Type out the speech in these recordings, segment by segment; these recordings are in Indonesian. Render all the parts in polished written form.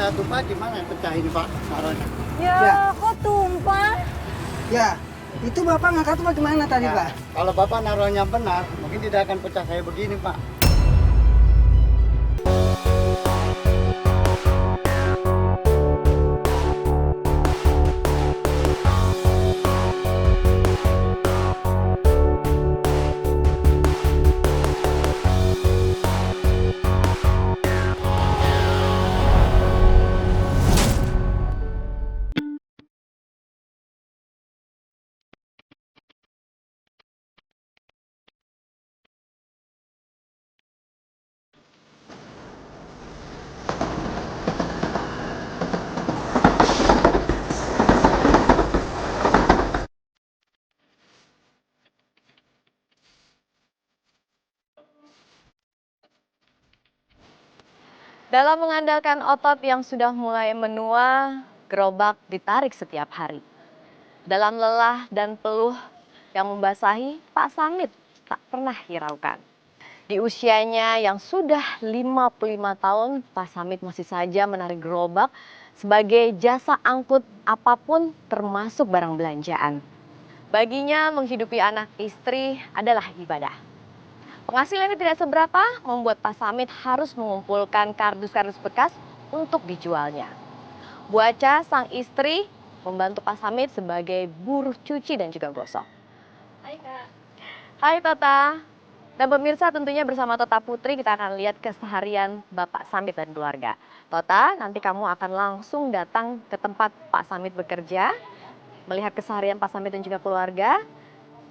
saya tumpah gimana pecah ini Pak naruhnya? Ya, Ya. kok tumpah? Ya, itu Bapak ngangkat bagaimana tadi, Ya, Pak? kalau Bapak naruhnya benar, mungkin tidak akan pecah kayak begini Pak. Dalam mengandalkan otot yang sudah mulai menua, gerobak ditarik setiap hari. Dalam lelah dan peluh yang membasahi, Pak Samit tak pernah hiraukan. Di usianya yang sudah 55 tahun, Pak Samit masih saja menarik gerobak sebagai jasa angkut apapun termasuk barang belanjaan. Baginya menghidupi anak istri adalah ibadah. Penghasilannya tidak seberapa, membuat Pak Samit harus mengumpulkan kardus-kardus bekas untuk dijualnya. Bu Aca, sang istri, membantu Pak Samit sebagai buruh cuci dan juga gosok. Hai Kak. Hai Tota. Dan pemirsa tentunya bersama Tota Putri kita akan lihat keseharian Bapak Samit dan keluarga. Tota, nanti kamu akan langsung datang ke tempat Pak Samit bekerja, melihat keseharian Pak Samit dan juga keluarga,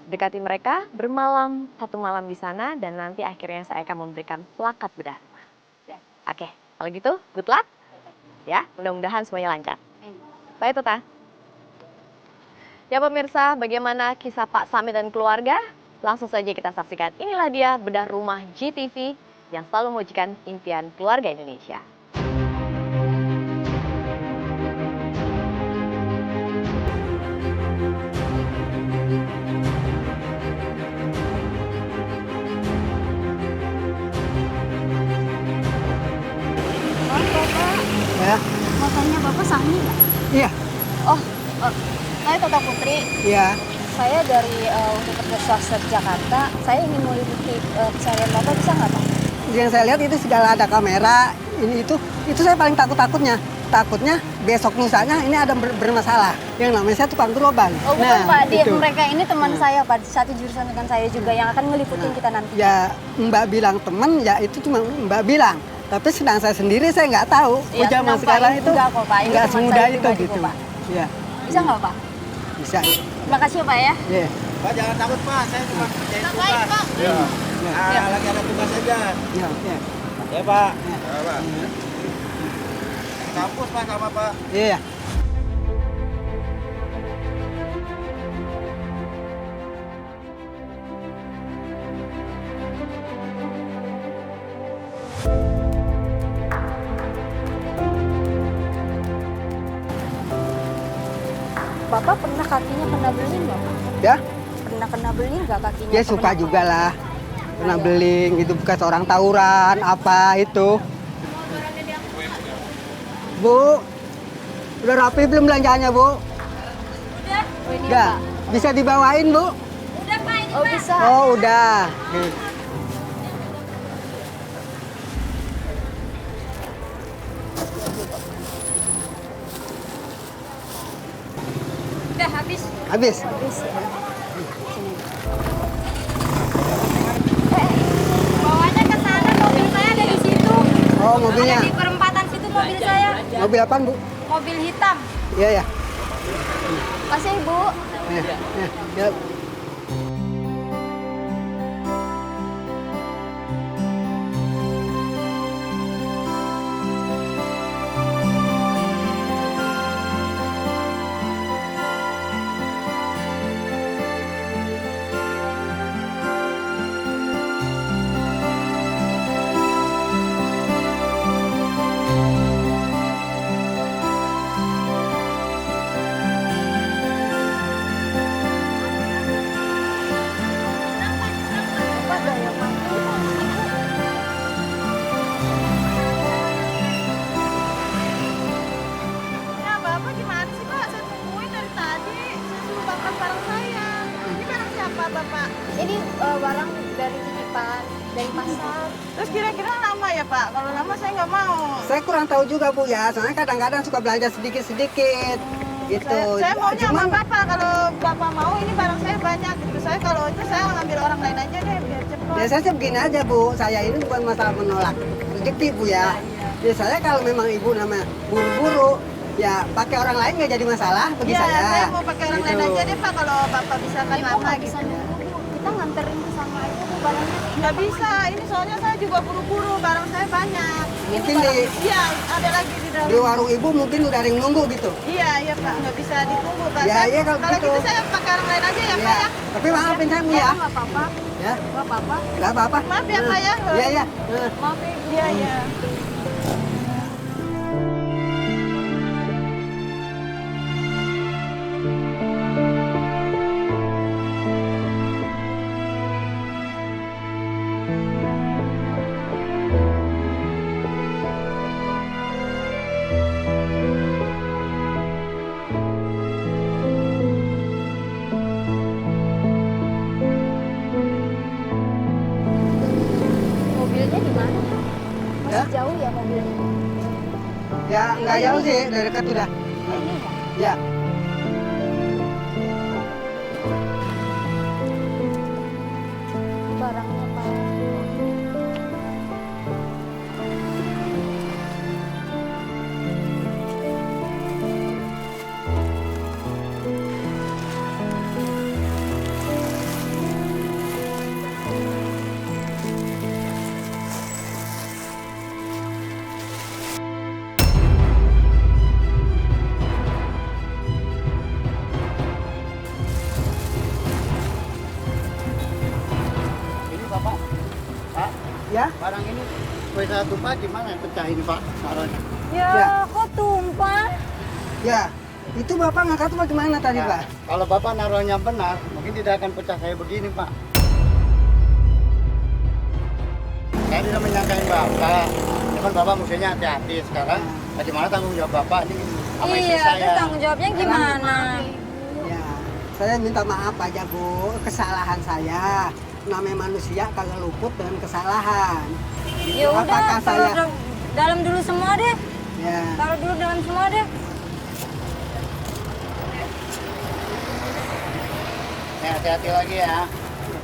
dekati mereka, bermalam satu malam di sana, dan nanti akhirnya saya akan memberikan plakat bedah. Oke, kalau gitu good luck. Ya, mudah-mudahan semuanya lancar. Bye Tota. Ya pemirsa, bagaimana kisah Pak Samit dan keluarga? Langsung saja kita saksikan. Inilah dia bedah rumah GTV yang selalu mewujudkan impian keluarga Indonesia. Ya, Makanya Bapak Sani ya? iya, Oh, saya Tota Putri. iya. Saya dari Universitas Swasta Jakarta. Saya ingin meliputi keseharian Bapak, bisa nggak Pak? Yang saya lihat itu segala ada kamera, ini itu saya paling takutnya. Takutnya besok lusanya ini ada bermasalah. Yang namanya saya tukang gerobak. Oh bukan Pak, itu. mereka ini teman saya Pak, satu jurusan dengan saya juga yang akan ngeliputin kita nanti. Ya, Mbak bilang teman, ya itu cuma Mbak bilang. Tapi sedang saya sendiri saya nggak tahu. Ya, Zaman tenang, Pak, sekarang ini itu enggak kok, Pak. Ini nggak teman semudah saya itu pribadi gitu. kok, Pak. Iya, Bisa nggak Pak? bisa. Terima kasih ya Pak ya. Iya. Pak jangan takut Pak, saya cuma kerjain tugas. Iya. Lagi ada tugas aja. Iya, iya. Ya Pak. Ya Pak. Kampus Pak sama Pak. Iya. Bapak pernah kakinya kena beling nggak Pak? Ya, Pernah kena beling nggak kakinya? dia suka Pernah, juga Pak? lah. Pernah beling, itu bekas orang tawuran, apa itu. Bu, udah rapi belum belanjaannya, Bu? Oh, ini ya, Udah, Pak. bisa dibawain, Bu? Oh bisa. Oh, udah. Udah habis. Habis? Habis ya. Sini. Bawanya ke sana, mobil saya ada di situ. Oh, mobilnya. Ada di perempatan situ mobil saya. Mobil apaan, Bu? Mobil hitam. Iya, ya. Masih Ibu. Ya, ya, ya. Bapak? Ini barang dari titipan, dari pasar. Terus kira-kira lama ya Pak? Kalau lama saya nggak mau. Saya kurang tahu juga Bu ya, soalnya kadang-kadang suka belanja sedikit-sedikit. Gitu. Saya maunya sama Cuman Bapak. Kalau Bapak mau ini barang saya banyak gitu. Saya kalau itu saya ngambil orang lain aja deh biar cepat. biasanya sih begini aja Bu, saya ini bukan masalah menolak rezeki Bu ya. Biasanya kalau memang Ibu namanya buru-buru, ya pakai orang lain nggak jadi masalah bagi Iya, saya. saya mau pakai orang lain Gitu. aja deh Pak. Kalau Bapak bisa kan Ibu lama nggak bisa gitu. nunggu, Bu. Kita nganterin ke sana aja Bu barangnya. Nggak bisa. Ini soalnya saya juga buru-buru. Barang saya banyak. Mungkin Ini barang- di- Iya, ada lagi di dalam. Di warung Ibu mungkin udah ada yang nunggu gitu. Iya, iya Pak. Nggak bisa ditunggu Pak. Ya, iya, kalau kalau gitu. gitu saya pakai orang lain aja ya Pak ya. Tapi maafin saya Bu ya. Nggak apa-apa, Ya, nggak apa-apa. nggak apa-apa. Maaf ya, Pak, ya. Iya, iya. Maaf ya Ibu. Iya, iya. Mobilnya di mana? Masih Ya? jauh ya mobilnya? Ya, nggak jauh sih, dari dekat udah. Ini ya? Ya. Barangnya Pak. Ini Bapak, Pak, Ya? barang ini kue saya tumpah gimana pecah ini Pak? Naruhnya. Ya, Ya. kok tumpah? Ya. Itu Bapak ngangkat bagaimana tadi, Nah, Pak? kalau Bapak naruhnya benar, mungkin tidak akan pecah kayak begini Pak. Saya tidak menyangkain Bapak, cuman Bapak mestinya hati-hati sekarang. Bagaimana tanggung jawab Bapak ini sama istri Iya, saya? terus tanggung jawabnya gimana? Ya. Saya minta maaf aja, Bu. Kesalahan saya. Namanya manusia kagak luput dengan kesalahan. Ya udah, Apakah taruh saya... dalam dulu semua deh. Ya. Taruh dulu dalam semua deh. Ya, hati-hati lagi ya.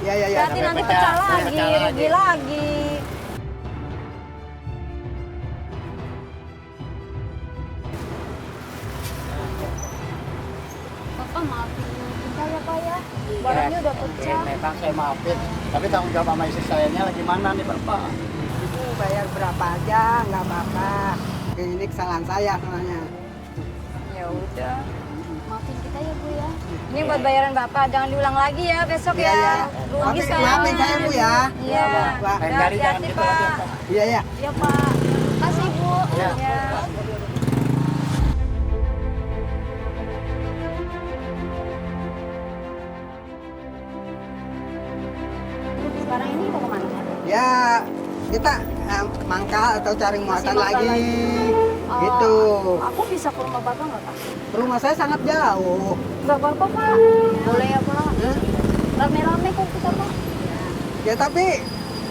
Ya, ya, ya. Berarti sampai nanti pecah, pecah sampai lagi, pecah lagi. rugi lagi. Bapak maafin kita ya Pak ya. Barangnya udah pecah. Memang saya maafin, tapi tanggung jawab sama istri saya lagi mana nih Bapak? Ibu bayar berapa aja, nggak apa-apa. Ini kesalahan saya sebenarnya. Ya udah. Maafin kita ya Bu ya. Ini buat bayaran Bapak, jangan diulang lagi ya besok Iya, ya. ya. Rugi Tapi saya. maafin saya, Bu ya. Iya. Pak. Lain kali jangan Hati-hati gitu lagi ya, Pak. Pak. Iya, ya. Iya Pak. Kasih Bu. Ya. Ya. Sekarang ini mau kemana? Ya, kita mangkal atau cari muatan mangkal lagi. Oh, Gitu. Aku bisa ke rumah Bapak nggak Pak? Rumah saya sangat jauh. Nggak apa-apa Pak. Boleh ya Pak. Hah? Rame-rame kok kita Pak. Ya tapi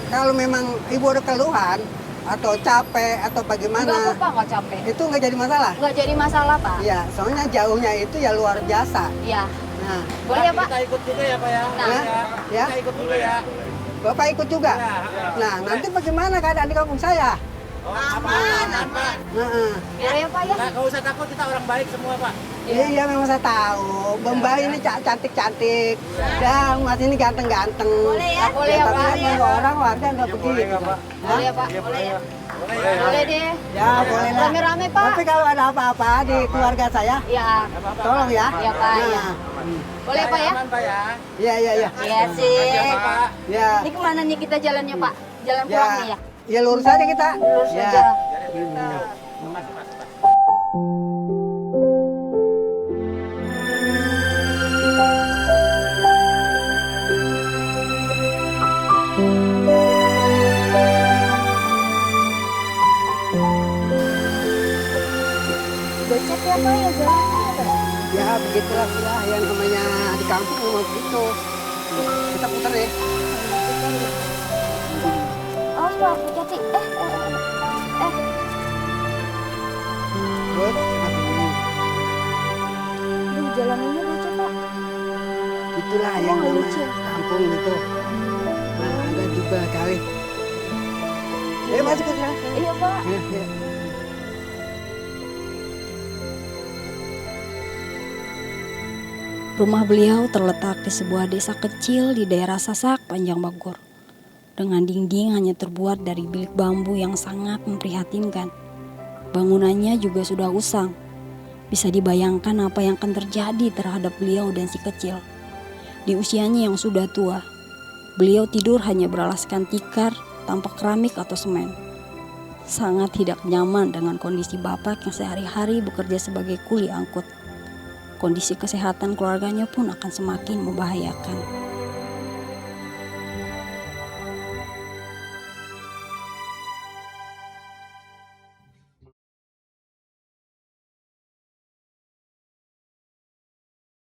kalau memang ibu ada keluhan atau capek atau Nggak bagaimana, apa-apa, nggak capek. itu nggak jadi masalah. Nggak jadi masalah Pak. Iya, soalnya jauhnya itu ya luar biasa. Iya. Nah, Boleh ya Pak? Kita ikut juga ya Pak ya. Nah. ya, Kita ikut juga ya. Bapak ikut juga. Nah, nanti bagaimana keadaan di kampung saya? Oh, aman, aman. Nah, Boleh ya Pak ya? Nggak usah takut, kita orang baik semua Pak. iya memang saya tahu. Mbak ini cantik-cantik, dan Mas ini ganteng-ganteng. Boleh ya? Boleh ya tapi Pak. kan orang warga nggak begitu. Boleh ya Pak? Boleh ya? Boleh deh. Ya, boleh lah. Rame-rame Pak. Tapi kalau ada apa-apa di keluarga saya, Iya. tolong ya. Iya, Pak, ya. Boleh ya Pak ya? Aman Pak ya. Iya, iya, iya. Iya sih. Pak. Ya, Ini kemana nih kita jalannya Pak? Jalan pulang nih ya? ya lurus aja kita. Lurus Ya. aja. Becek ya Pak ya jalannya Pak? Ya begitulah ya, yang namanya di kampung memang begitu. Kita putar ya. Awas Pak, hati-hati. Buat. Aduh, jalanannya lucu Pak. Itulah yang namanya kampung itu. Nah, ada juga kali. Masuk ke sana. Iya Pak. Ya. Rumah beliau terletak di sebuah desa kecil di daerah Sasak, Panjang Bogor. Dengan dinding hanya terbuat dari bilik bambu yang sangat memprihatinkan. Bangunannya juga sudah usang. Bisa dibayangkan apa yang akan terjadi terhadap beliau dan si kecil. Di usianya yang sudah tua, beliau tidur hanya beralaskan tikar tanpa keramik atau semen. Sangat tidak nyaman dengan kondisi bapak yang sehari-hari bekerja sebagai kuli angkut. Kondisi kesehatan keluarganya pun akan semakin membahayakan.